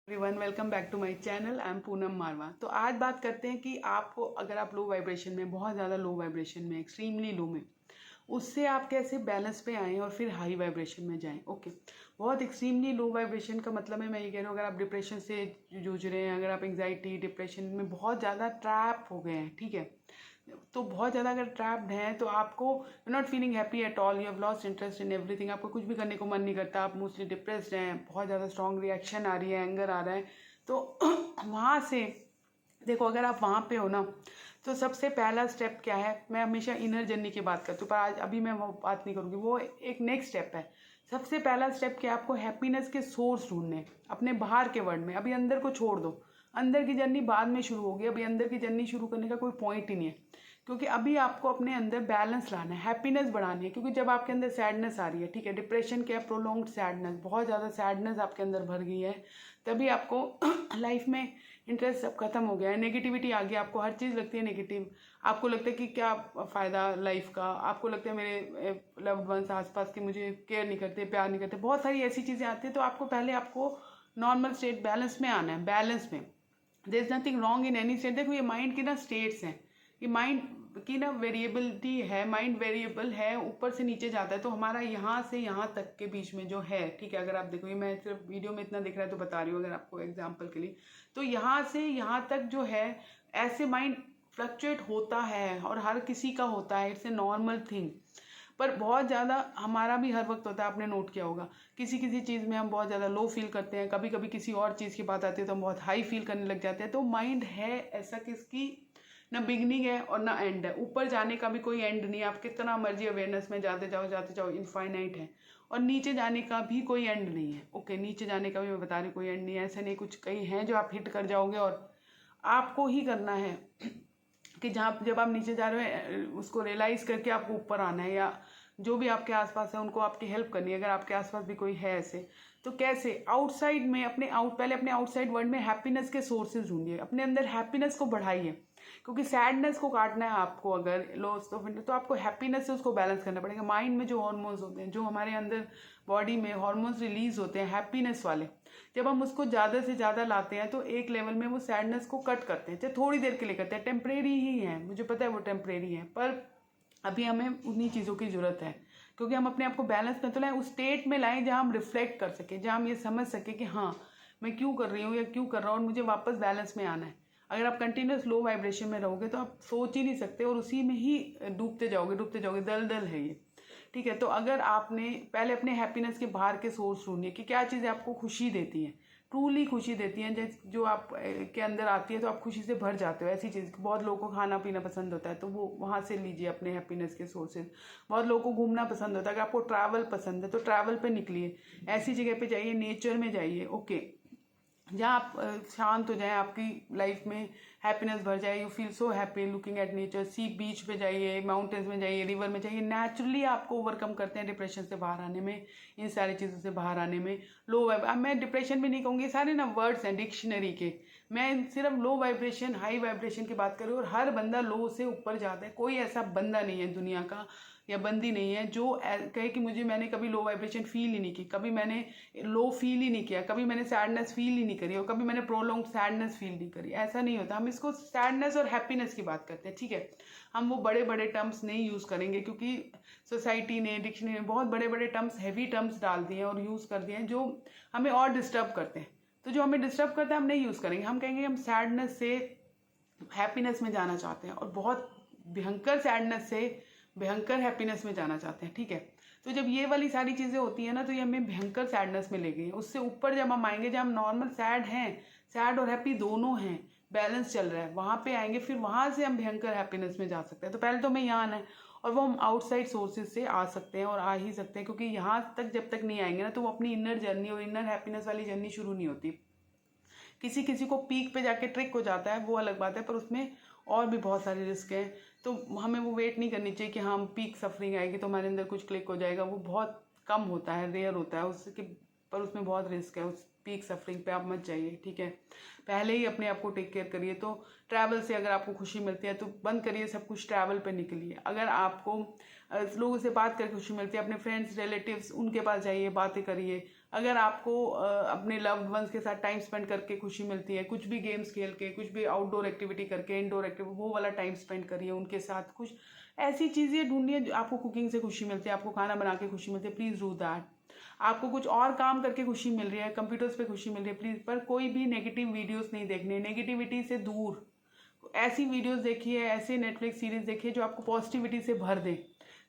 Everyone, welcome back to my channel. I am Poonam Marwah. तो आज बात करते हैं कि आपको अगर आप लो वाइब्रेशन में, बहुत ज़्यादा लो वाइब्रेशन में, एक्सट्रीमली लो में, उससे आप कैसे बैलेंस पे आएँ और फिर हाई वाइब्रेशन में जाएं। ओके, बहुत एक्सट्रीमली लो वाइब्रेशन का मतलब है, मैं ये कह रहा हूँ, अगर आप डिप्रेशन से जूझ रहे हैं, अगर आप एंग्जाइटी डिप्रेशन में बहुत ज़्यादा ट्रैप हो गए हैं, ठीक है, तो बहुत ज़्यादा अगर ट्रैप्ड हैं तो आपको you not feeling happy at all, you have lost interest in everything, आपको कुछ भी करने को मन नहीं करता, आप मोस्टली डिप्रेस्ड हैं, बहुत ज़्यादा स्ट्रॉन्ग रिएक्शन आ रही है, एंगर आ रहा है, तो वहाँ से देखो, अगर आप वहाँ पे हो ना, तो सबसे पहला स्टेप क्या है, मैं हमेशा इनर जर्नी की बात करती हूँ, पर आज अभी मैं वो बात नहीं करूँगी, वो एक नेक्स्ट स्टेप है। सबसे पहला स्टेप क्या है, आपको हैप्पीनेस के सोर्स ढूंढने अपने बाहर के वर्ल्ड में। अभी अंदर को छोड़ दो, अंदर की जर्नी बाद में शुरू होगी, अभी अंदर की जर्नी शुरू करने का कोई पॉइंट ही नहीं है, क्योंकि अभी आपको अपने अंदर बैलेंस लाना है, हैप्पीनेस बढ़ानी है। क्योंकि जब आपके अंदर सैडनेस आ रही है, ठीक है, डिप्रेशन क्या है, प्रोलॉन्ग्ड सैडनेस, बहुत ज़्यादा सैडनेस आपके अंदर भर गई है, तभी आपको लाइफ में इंटरेस्ट सब खत्म हो गया है, नेगेटिविटी आ गई, आपको हर चीज़ लगती है नेगेटिव, आपको लगता है कि क्या फ़ायदा लाइफ का, आपको लगता है मेरे लव्ड वंस आसपास के मुझे केयर नहीं करते, प्यार नहीं करते, बहुत सारी ऐसी चीज़ें आती हैं। तो आपको पहले आपको नॉर्मल स्टेट बैलेंस में आना है, बैलेंस में। There is nothing wrong in any state. देखो, ये माइंड की ना स्टेट्स हैं, ये माइंड की ना वेरिएबिलिटी है, माइंड वेरिएबल है, ऊपर से नीचे जाता है। तो हमारा यहाँ से यहाँ तक के बीच में जो है, ठीक है, अगर आप देखो, ये मैं सिर्फ वीडियो में इतना दिख रहा है तो बता रही हूँ, अगर आपको एग्जाम्पल के लिए, तो यहाँ से यहाँ तक जो है, ऐसे माइंड फ्लक्चुएट होता है और हर किसी का होता है, इट्स ए नॉर्मल थिंग। पर बहुत ज़्यादा हमारा भी हर वक्त होता है, आपने नोट किया होगा, किसी किसी चीज़ में हम बहुत ज़्यादा लो फील करते हैं, कभी कभी किसी और चीज़ की बात आती है तो हम बहुत हाई फील करने लग जाते हैं। तो माइंड है ऐसा कि इसकी ना बिगनिंग है और ना एंड है, ऊपर जाने का भी कोई एंड नहीं है, आप कितना मर्जी अवेयरनेस में जाते जाओ, इनफाइनाइट है, और नीचे जाने का भी कोई एंड नहीं है। ओके, नीचे जाने का भी मैं बता रही, कोई एंड नहीं है, ऐसा नहीं, कुछ कहीं हैं जो आप हिट कर जाओगे और आपको ही करना है कि जहाँ जब आप नीचे जा रहे हो उसको रियलाइज करके आपको ऊपर आना है, या जो भी आपके आसपास है उनको आपकी हेल्प करनी है, अगर आपके आसपास भी कोई है ऐसे। तो कैसे आउटसाइड में पहले अपने आउटसाइड वर्ल्ड में हैप्पीनेस के सोर्सेज ढूंढिए, अपने अंदर हैप्पीनेस को बढ़ाइए, क्योंकि सैडनेस को काटना है आपको, अगर लॉस ऑफ इंटरेस्ट, तो आपको हैप्पीनेस से उसको बैलेंस करना पड़ेगा। माइंड में जो हार्मोन्स होते हैं, जो हमारे अंदर बॉडी में हार्मोन्स रिलीज होते हैं हैप्पीनेस वाले, जब हम उसको ज़्यादा से ज़्यादा लाते हैं तो एक लेवल में वो सैडनेस को कट करते हैं, चाहे थोड़ी देर के लिए करते हैं, टेम्परेरी ही है, मुझे पता है वो टेम्परेरी है, पर अभी हमें उन्हीं चीज़ों की ज़रूरत है, क्योंकि हम अपने आप को बैलेंस में तो लाएं, उस स्टेट में लाएं जहाँ हम रिफ्लेक्ट कर सकें, जहाँ हम ये समझ सकें कि हाँ, मैं क्यों कर रही हूँ या क्यों कर रहा हूँ और मुझे वापस बैलेंस में आना है। अगर आप कंटिन्यूस लो वाइब्रेशन में रहोगे तो आप सोच ही नहीं सकते और उसी में ही डूबते जाओगे, दल दल है ये, ठीक है। तो अगर आपने पहले अपने हैप्पीनेस के बाहर के सोर्स ढूंढिए कि क्या चीज़ें आपको खुशी देती हैं, ट्रूली खुशी देती हैं, जैसे जो आप के अंदर आती है तो आप खुशी से भर जाते हो। ऐसी चीज़, बहुत लोगों को खाना पीना पसंद होता है तो वो वहाँ से लीजिए अपने हैप्पीनेस के सोर्सेज। बहुत लोगों को घूमना पसंद होता है, अगर आपको ट्रैवल पसंद है तो ट्रैवल पे निकलिए, ऐसी जगह पे जाइए, नेचर में जाइए, ओके, जहाँ आप शांत हो जाए, आपकी लाइफ में हैप्पीनेस भर जाए, you feel so happy looking at nature. Sea beach पे जाइए, माउंटेन्स में जाइए, रिवर में जाइए, नेचुरली आपको ओवरकम करते हैं डिप्रेशन से बाहर आने में, इन सारी चीज़ों से बाहर आने में। लो वाइब, अब मैं डिप्रेशन भी नहीं कहूँगी, सारे ना वर्ड्स हैं डिक्शनरी के, मैं सिर्फ लो वाइब्रेशन हाई वाइब्रेशन की बात कर रही हूँ। और हर बंदा लो से ऊपर जाता है, कोई ऐसा बंदा नहीं है दुनिया का या बंदी नहीं है जो कहे कि मैंने कभी लो वाइब्रेशन फील ही नहीं की, कभी मैंने लो फील ही नहीं किया, कभी मैंने सैडनेस फील ही नहीं करी और कभी मैंने प्रोलॉन्ग सैडनेस फील नहीं करी, ऐसा नहीं होता। हम इसको सैडनेस और हैप्पीनेस की बात करते हैं, ठीक है। हम वो बड़े बड़े टर्म्स नहीं यूज़ करेंगे, क्योंकि सोसाइटी ने, डिक्शनरी ने बहुत बड़े बड़े टर्म्स, हैवी टर्म्स डाल दिए हैं और यूज़ कर दिए हैं जो हमें और डिस्टर्ब करते हैं। तो जो हमें डिस्टर्ब करता है हम नहीं यूज़ करेंगे, हम कहेंगे हम सैडनेस से हैप्पीनेस में जाना चाहते हैं और बहुत भयंकर सैडनेस से भयंकर हैप्पीनेस में जाना चाहते हैं, ठीक है। तो जब ये वाली सारी चीज़ें होती हैं ना, तो ये हमें भयंकर सैडनेस में ले गई है। उससे ऊपर जब हम आएंगे, जब हम नॉर्मल सैड हैं, सैड और हैप्पी दोनों हैं, बैलेंस चल रहा है, वहाँ पे आएंगे, फिर वहाँ से हम भयंकर हैप्पीनेस में जा सकते हैं। तो पहले तो हमें यहाँ आना है और वो हम आउटसाइड सोर्सेज से आ सकते हैं और आ ही सकते हैं, क्योंकि यहाँ तक जब तक नहीं आएंगे ना, तो वो अपनी इनर जर्नी और इनर हैप्पीनेस वाली जर्नी शुरू नहीं होती। किसी किसी को पीक पे जाके ट्रिक हो जाता है, वो अलग बात है, पर उसमें और भी बहुत सारे रिस्क हैं। तो हमें वो वेट नहीं करनी चाहिए कि हम पीक सफरिंग आएगी तो हमारे अंदर कुछ क्लिक हो जाएगा, वो बहुत कम होता है, रेयर होता है उसके, पर उसमें बहुत रिस्क है। उस पीक सफरिंग पे आप मत जाइए, ठीक है। पहले ही अपने आप को टेक केयर करिए। तो ट्रैवल से अगर आपको खुशी मिलती है तो बंद करिए सब कुछ, ट्रैवल पे निकलिए। अगर आपको लोगों से बात करके खुशी मिलती है, अपने फ्रेंड्स रिलेटिव्स उनके पास जाइए, बातें करिए। अगर आपको अपने लव्ड वंस के साथ टाइम स्पेंड करके खुशी मिलती है, कुछ भी गेम्स खेल के, कुछ भी आउटडोर एक्टिविटी करके, इंडोर एक्टिविटी, वो वाला टाइम स्पेंड करिए उनके साथ। कुछ ऐसी चीज़ें ढूंढिए जो आपको कुकिंग से खुशी मिलती है, आपको खाना बना के खुशी मिलती है, प्लीज़ डू दैट। आपको कुछ और काम करके खुशी मिल रही है, कंप्यूटर्स पे खुशी मिल रही है, प्लीज़। पर कोई भी नेगेटिव वीडियोस नहीं देखने, नेगेटिविटी से दूर। ऐसी वीडियोस देखिए, ऐसे नेटफ्लिक्स सीरीज देखिए जो आपको पॉजिटिविटी से भर दे,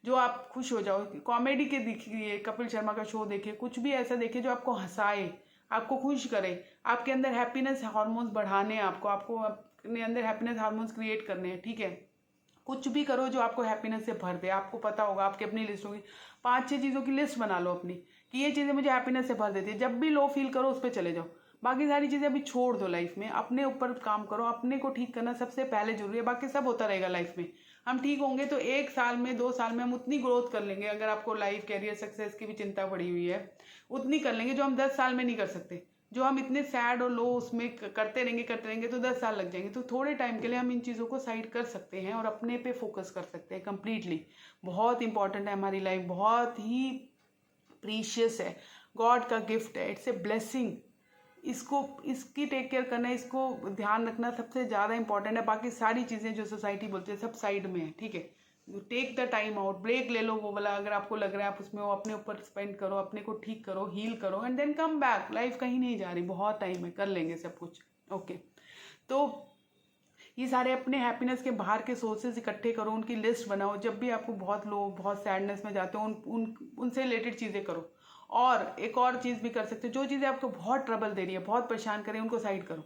जो आप खुश हो जाओ। कॉमेडी के देखिए, कपिल शर्मा का शो देखिए, कुछ भी ऐसा देखिए जो आपको हंसाए, आपको खुश करे, आपके अंदर हैप्पीनेस हार्मोन्स बढ़ाने हैं, आपको अपने अंदर हैप्पीनेस हार्मोन्स क्रिएट करने हैं, ठीक है। कुछ भी करो जो आपको हैप्पीनेस से भर दे। आपको पता होगा, आपकी अपनी लिस्ट होगी, 5-6 चीज़ों की लिस्ट बना लो अपनी कि ये चीज़ें मुझे हैप्पीनेस से भर देती है। जब भी लो फील करो उस पर चले जाओ। बाकी सारी चीज़ें अभी छोड़ दो लाइफ में, अपने ऊपर काम करो, अपने को ठीक करना सबसे पहले जरूरी है। बाकी सब होता रहेगा लाइफ में। हम ठीक होंगे तो 1 साल में, 2 साल में हम उतनी ग्रोथ कर लेंगे, अगर आपको लाइफ कैरियर सक्सेस की भी चिंता पड़ी हुई है, उतनी कर लेंगे जो हम 10 साल में नहीं कर सकते। जो हम इतने सैड और लो उसमें करते रहेंगे तो 10 साल लग जाएंगे। तो थोड़े टाइम के लिए हम इन चीज़ों को साइड कर सकते हैं और अपने पे फोकस कर सकते हैं कंप्लीटली। बहुत इंपॉर्टेंट है हमारी लाइफ, बहुत ही प्रीशियस है, गॉड का गिफ्ट है, इट्स ए ब्लेसिंग। इसकी टेक केयर करना, इसको ध्यान रखना सबसे ज़्यादा इंपॉर्टेंट है। बाकी सारी चीज़ें जो सोसाइटी बोलती है सब साइड में है, ठीक है। Take the time out, break ले लो वो वाला, अगर आपको लग रहा है आप उसमें हो, अपने ऊपर स्पेंड करो, अपने को ठीक करो, हील करो, and then come back. Life कहीं नहीं जा रही, बहुत टाइम है, कर लेंगे सब कुछ, ओके। तो ये सारे अपने हैप्पीनेस के बाहर के सोर्सेज इकट्ठे करो, उनकी लिस्ट बनाओ। जब भी आपको बहुत लो, बहुत सैडनेस में जाते हो, उनसे रिलेटेड चीज़ें करो। और एक और चीज़ भी कर सकते हो, जो चीज़ें आपको बहुत ट्रबल दे रही है, बहुत परेशान करे, उनको साइड करो।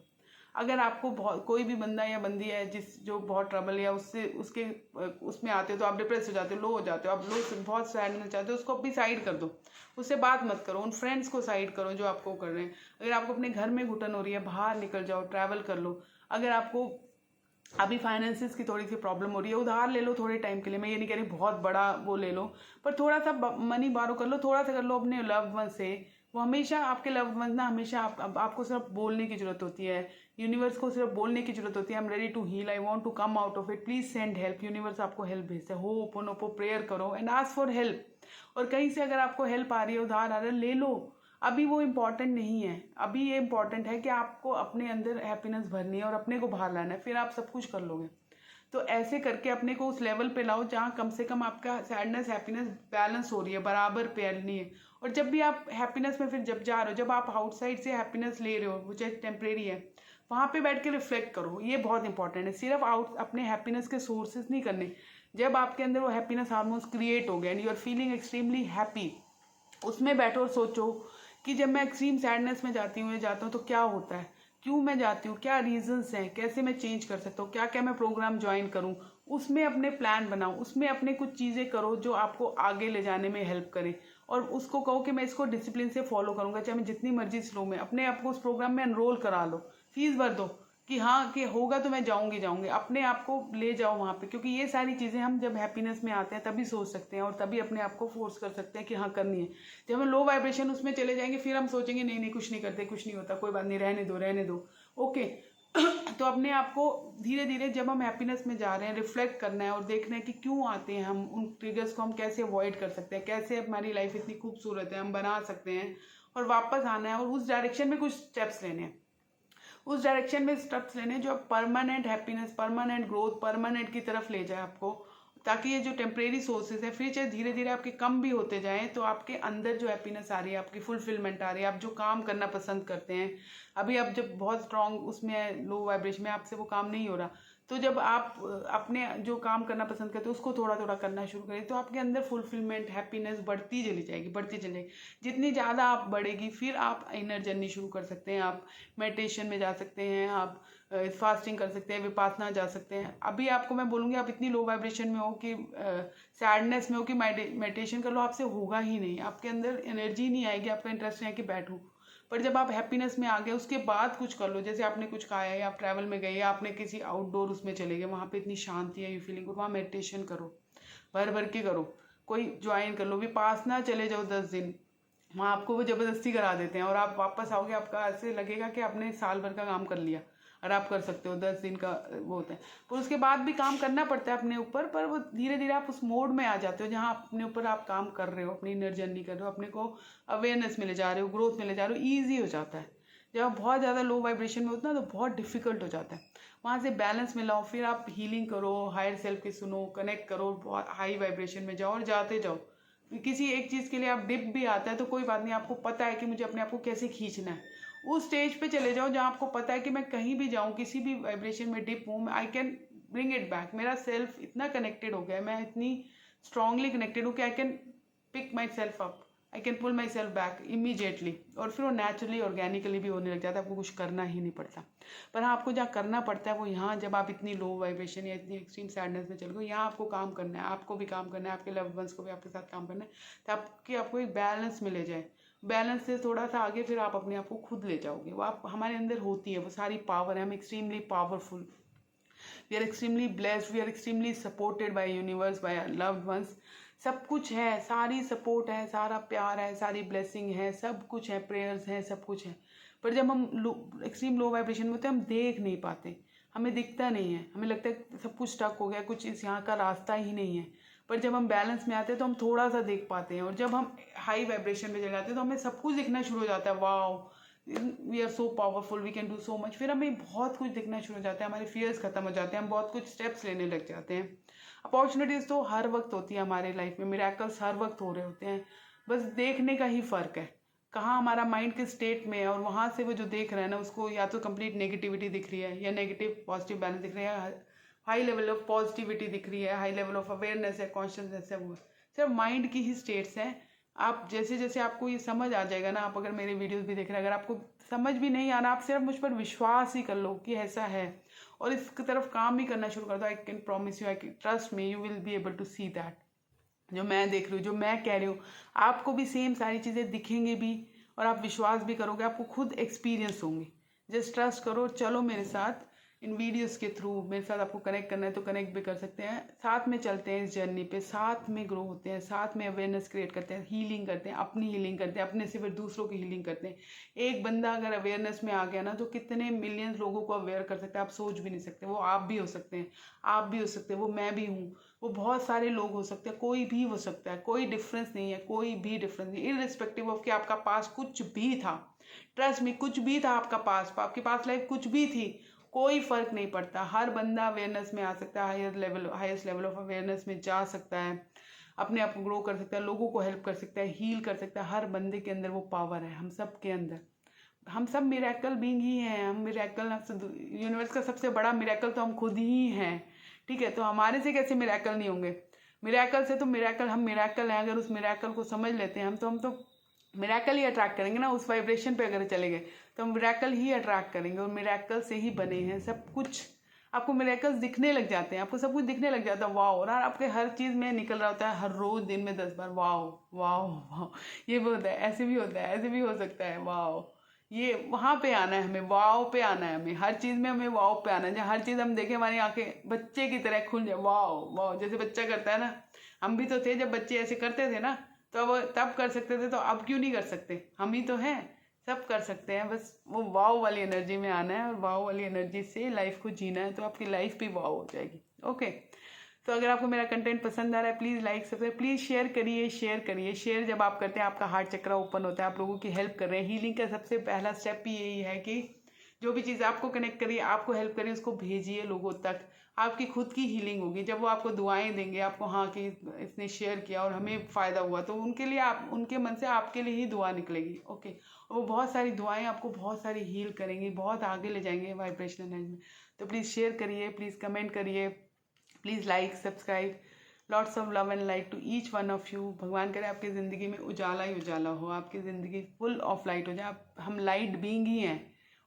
अगर आपको बहुत कोई भी बंदा या बंदी है जो बहुत ट्रबल या उसमें आते हो, तो आप डिप्रेस हो जाते हो, लो हो जाते हो, आप लो बहुत सैड में चाहते हो, उसको अपनी साइड कर दो, उससे बात मत करो। उन फ्रेंड्स को साइड करो जो आपको कर रहे हैं। अगर आपको अपने घर में घुटन हो रही है, बाहर निकल जाओ, ट्रैवल कर लो। अगर आपको अभी फाइनेंसिस की थोड़ी सी प्रॉब्लम हो रही है, उधार ले लो थोड़े टाइम के लिए। मैं ये नहीं कह रही बहुत बड़ा वो ले लो, पर थोड़ा सा मनी बारो कर लो, थोड़ा सा कर लो अपने लव्ड वन से। वो हमेशा आपके लव्ड वन ना, हमेशा आपको सिर्फ बोलने की जरूरत होती है। यूनिवर्स को सिर्फ बोलने की जरूरत होती है, I am ready to heal, I want to come out of it, please send help. Universe आपको हेल्प भेजता है। होपोनोपो प्रेयर करो एंड आस्क फॉर हेल्प। और कहीं से अगर आपको हेल्प आ रही है, उधार आ रहा है, ले लो। अभी वो इम्पॉर्टेंट नहीं है, अभी ये इम्पॉर्टेंट है कि आपको अपने अंदर हैप्पीनेस भरनी है और अपने को बाहर लाना है, फिर आप सब कुछ कर लोगे। तो ऐसे करके अपने को उस लेवल पे लाओ जहाँ कम से कम आपका सैडनेस हैप्पीनेस बैलेंस हो रही है, बराबर फैलनी है। और जब भी आप हैप्पीनेस में फिर जब जा रहे हो, जब आप आउटसाइड से हैप्पीनेस ले रहे हो, वो चाहे टेम्परेरी है, वहाँ पे बैठ के रिफ्लेक्ट करो। ये बहुत इंपॉर्टेंट है। सिर्फ अपने हैप्पीनेस के सोर्सेज नहीं करने। जब आपके अंदर वो हैप्पीनेस हार्मोन्स क्रिएट हो गए and you are feeling extremely happy, उसमें बैठो और सोचो कि जब मैं एक्सट्रीम सैडनेस में जाती हूँ या जाता हूँ तो क्या होता है, क्यों मैं जाती हूँ, क्या रीजंस हैं, कैसे मैं चेंज कर सकता हूँ, क्या क्या मैं प्रोग्राम ज्वाइन करूँ। उसमें अपने प्लान बनाओ, उसमें अपने कुछ चीज़ें करो जो आपको आगे ले जाने में हेल्प करें। और उसको कहो कि मैं इसको डिसिप्लिन से फॉलो करूँगा, चाहे मैं जितनी मर्जी स्लो में। अपने आप को उस प्रोग्राम में एनरोल करा लो, फीस भर दो कि हाँ कि होगा तो मैं जाऊँगी। अपने आप को ले जाओ वहाँ पे, क्योंकि ये सारी चीज़ें हम जब हैप्पीनेस में आते हैं तभी सोच सकते हैं और तभी अपने आप को फोर्स कर सकते हैं कि हाँ करनी है। जब हम लो वाइब्रेशन उसमें चले जाएंगे, फिर हम सोचेंगे नहीं नहीं कुछ नहीं करते, कुछ नहीं होता, कोई बात नहीं, रहने दो, ओके। तो अपने आप को धीरे धीरे, जब हम हैप्पीनेस में जा रहे हैं, रिफ्लेक्ट करना है और देखना है कि क्यों आते हैं हम, उन ट्रिगर्स को हम कैसे अवॉइड कर सकते हैं, कैसे हमारी लाइफ इतनी खूबसूरत है हम बना सकते हैं, और वापस आना है और उस डायरेक्शन में कुछ स्टेप्स लेने हैं। उस डायरेक्शन में स्टेप्स लेने जो permanent happiness, permanent growth, permanent की तरफ ले जाए आपको, ताकि ये जो टेम्परेरी सोर्सेज है फिर चाहे धीरे धीरे आपके कम भी होते जाएं, तो आपके अंदर जो हैप्पीनेस आ रही है, आपकी फुलफिलमेंट आ रही है, आप जो काम करना पसंद करते हैं, अभी आप जब बहुत स्ट्रांग उसमें लो वाइब्रेशन में आपसे वो काम नहीं हो रहा, तो जब आप अपने जो काम करना पसंद करते हो उसको थोड़ा थोड़ा करना शुरू करें, तो आपके अंदर फुलफिलमेंट, हैप्पीनेस बढ़ती चली जाएगी। जितनी ज़्यादा आप बढ़ेगी, फिर आप इनर जर्नी शुरू कर सकते हैं। आप मेडिटेशन में जा सकते हैं, आप फास्टिंग कर सकते हैं, विपासना जा सकते हैं। अभी आपको मैं बोलूँगी आप इतनी लो वाइब्रेशन में हो कि सैडनेस में हो कि मेडिटेशन कर लो, आपसे होगा ही नहीं, आपके अंदर एनर्जी नहीं आएगी, आपका इंटरेस्ट नहीं है कि बैठूँ। पर जब आप हैप्पीनेस में आ गए उसके बाद कुछ कर लो, जैसे आपने कुछ खाया या आप ट्रैवल में गए या आपने किसी आउटडोर उसमें चले गए, वहाँ पे इतनी शांति है, यू फीलिंग गुड, वहाँ मेडिटेशन करो, भर भर के करो, कोई ज्वाइन कर लो, विपासना चले जाओ 10 दिन, वहाँ आपको वो ज़बरदस्ती करा देते हैं और आप वापस आओगे, आपका ऐसे लगेगा कि आपने साल भर का काम कर लिया। और आप कर सकते हो, 10 दिन का वो होता है। पर उसके बाद भी काम करना पड़ता है अपने ऊपर, पर वो धीरे धीरे आप उस मोड में आ जाते हो जहाँ अपने ऊपर आप काम कर रहे हो, अपनी इनर जर्नी कर रहे हो, अपने को अवेयरनेस मिले जा रहे हो, ग्रोथ मिले जा रहे हो, ईजी हो जाता है। जब आप बहुत ज़्यादा लो वाइब्रेशन में होता है तो बहुत डिफिकल्ट हो जाता है। वहाँ से बैलेंस में लाओ, फिर आप हीलिंग करो, हायर सेल्फ की सुनो, कनेक्ट करो, बहुत हाई वाइब्रेशन में जाओ और जाते जाओ। किसी एक चीज़ के लिए आप डिप भी आता है तो कोई बात नहीं, आपको पता है कि मुझे अपने आप को कैसे खींचना है। उस स्टेज पे चले जाओ जहाँ आपको पता है कि मैं कहीं भी जाऊँ, किसी भी वाइब्रेशन में डिप हूँ, I can bring it back. मेरा सेल्फ इतना कनेक्टेड हो गया है, मैं इतनी स्ट्रांगली कनेक्टेड हूँ कि I can pick myself up, I can pull myself back immediately. और फिर वो नेचुरली ऑर्गेनिकली भी होने लग जाता है, आपको कुछ करना ही नहीं पड़ता। पर हाँ, आपको जहाँ करना पड़ता है वो यहाँ, जब आप इतनी लो वाइब्रेशन या इतनी एक्सट्रीम सैडनेस में चल गए, यहाँ आपको काम करना है, आपको भी काम करना है, आपके लव्ड वंस को भी आपके साथ काम करना है, ताकि आपको एक बैलेंस मिले जाए। बैलेंस से थोड़ा सा आगे फिर आप अपने आप को खुद ले जाओगे। वो आप हमारे अंदर होती है, वो सारी पावर है, हम extremely powerful, we are extremely blessed, we are extremely supported by universe, by loved ones. सब कुछ है, सारी सपोर्ट है, सारा प्यार है, सारी ब्लेसिंग है, सब कुछ है, प्रेयर्स हैं, सब कुछ है। पर जब हम एक्सट्रीम लो वाइब्रेशन में होते हैं, हम देख नहीं पाते, हमें दिखता नहीं है, हमें लगता है सब कुछ स्टक हो गया, कुछ इस यहाँ का रास्ता ही नहीं है। पर जब हम बैलेंस में आते हैं तो हम थोड़ा सा देख पाते हैं, और जब हम हाई वाइब्रेशन में चले जाते हैं तो हमें सब कुछ दिखना शुरू हो जाता है। Wow, we are so powerful, we can do so much. फिर हमें बहुत कुछ दिखना शुरू हो जाता है, हमारे फियर्स खत्म हो जाते हैं, हम बहुत कुछ स्टेप्स लेने लग जाते हैं। अपॉर्चुनिटीज़ तो हर वक्त होती है हमारे लाइफ में, मिरेकल्स हर वक्त हो रहे होते हैं, बस देखने का ही फ़र्क है कहाँ हमारा माइंड किस स्टेट में है। और वहाँ से वो जो देख रहा है ना, उसको या तो कंप्लीट नेगेटिविटी दिख रही है, या नेगेटिव पॉजिटिव बैलेंस दिख रही है, हाई लेवल ऑफ पॉजिटिविटी दिख रही है, हाई लेवल ऑफ अवेयरनेस है, कॉन्शियसनेस है। वो सिर्फ माइंड की ही स्टेट्स हैं। आप जैसे जैसे आपको ये समझ आ जाएगा ना, आप अगर मेरे वीडियोस भी देख रहे हैं, अगर आपको समझ भी नहीं आना, आप सिर्फ मुझ पर विश्वास ही कर लो कि ऐसा है, और इसकी तरफ काम भी करना शुरू कर दो। I can promise you, I can trust me, you will be able to see that. जो मैं देख रही हूँ, जो मैं कह रही हूँ, आपको भी सेम सारी चीज़ें दिखेंगी भी, और आप विश्वास भी करोगे, आपको खुद एक्सपीरियंस होंगे। जस्ट ट्रस्ट करो, चलो मेरे साथ इन वीडियोस के थ्रू। मेरे साथ आपको कनेक्ट करना है तो कनेक्ट भी कर सकते हैं, साथ में चलते हैं इस जर्नी पे, साथ में ग्रो होते हैं, साथ में अवेयरनेस क्रिएट करते हैं, हीलिंग करते हैं, अपनी हीलिंग करते हैं, अपने से फिर दूसरों की हीलिंग करते हैं। एक बंदा अगर अवेयरनेस में आ गया ना, तो कितने मिलियंस लोगों को अवेयर कर सकता है, आप सोच भी नहीं सकते। वो आप भी हो सकते हैं, आप भी हो सकते हैं, वो मैं भी हूँ, वो बहुत सारे लोग हो सकते हैं, कोई भी हो सकता है, कोई डिफरेंस नहीं है, कोई भी डिफरेंस नहीं, इररिस्पेक्टिव ऑफ कि आपका पास कुछ भी था। ट्रस्ट में कुछ भी था आपका पास, आपके पास लाइफ कुछ भी थी, कोई फर्क नहीं पड़ता। हर बंदा अवेयरनेस में आ सकता है, हाईएस्ट लेवल ऑफ अवेयरनेस में जा सकता है, अपने आप को ग्रो कर सकता है, लोगों को हेल्प कर सकता है, हील कर सकता है। हर बंदे के अंदर वो पावर है, हम सब के अंदर। हम सब मिरेकल बीइंग ही हैं, हम मिरेकल, यूनिवर्स का सबसे बड़ा मिरेकल तो हम खुद ही हैं। ठीक है, तो हमारे से कैसे मिरेकल नहीं होंगे? मिरेकल से तो मिरेकल, हम मिरेकल हैं। अगर उस मिरेकल को समझ लेते हैं हम तो मिरेकल ही अट्रैक्ट करेंगे ना। उस वाइब्रेशन पे अगर चले गए तो हम मिरेकल ही अट्रैक्ट करेंगे, और मिरेकल से ही बने हैं सब कुछ। आपको मिरेकल्स दिखने लग जाते हैं, आपको सब कुछ दिखने लग जाता है। वाओ, और आपके हर चीज़ में निकल रहा होता है, हर रोज़ दिन में 10 बार वाओ वाओ वाओ। ये भी होता है, ऐसे भी होता है, ऐसे भी हो सकता है। वाओ, ये वहाँ पे आना है हमें, वाओ पे आना है हमें, हर चीज़ में हमें वाओ पे आना है। जहाँ हर चीज़ हम देखें, हमारी आंखें बच्चे की तरह खुल जाए। वाओ वाओ, जैसे बच्चा करता है ना, हम भी तो थे जब बच्चे ऐसे करते थे ना, तो अब तब कर सकते थे, तो अब क्यों नहीं कर सकते? हम ही तो हैं, सब कर सकते हैं। बस वो वाओ वाली एनर्जी में आना है, और वाओ वाली एनर्जी से लाइफ को जीना है, तो आपकी लाइफ भी वाओ हो जाएगी। ओके, तो अगर आपको मेरा कंटेंट पसंद आ रहा है, please like, subscribe, please share करिए, शेयर करिए। शेयर जब आप करते हैं, आपका हार्ट चक्र ओपन होता है, आप लोगों की हेल्प कर रहे हैं। हीलिंग का सबसे पहला स्टेप ही यही है कि जो भी चीज़ आपको कनेक्ट करिए, आपको हेल्प करिए, उसको भेजिए लोगों तक। आपकी खुद की हीलिंग होगी जब वो आपको दुआएं देंगे, आपको हाँ कि इसने शेयर किया और हमें फ़ायदा हुआ, तो उनके लिए, आप उनके मन से आपके लिए ही दुआ निकलेगी। ओके, और वो बहुत सारी दुआएं आपको बहुत सारी हील करेंगी, बहुत आगे ले जाएंगे वाइब्रेशनल एनर्जी में। तो प्लीज़ शेयर करिए, प्लीज़ कमेंट करिए, please like, subscribe. Lots of love and light to each one of you. भगवान करे आपकी ज़िंदगी में उजाला ही उजाला हो, आपकी ज़िंदगी फुल ऑफ लाइट हो जाए। हम लाइट बीइंग ही हैं।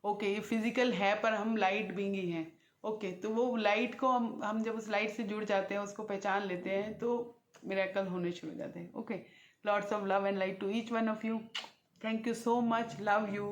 ओके, ये फिजिकल है पर हम लाइट बीइंग ही हैं। ओके, तो वो लाइट को हम जब उस लाइट से जुड़ जाते हैं, उसको पहचान लेते हैं, तो मिरेकल होने शुरू हो जाते हैं। Okay, lots of love and light to each one of you. Thank you so much, love you.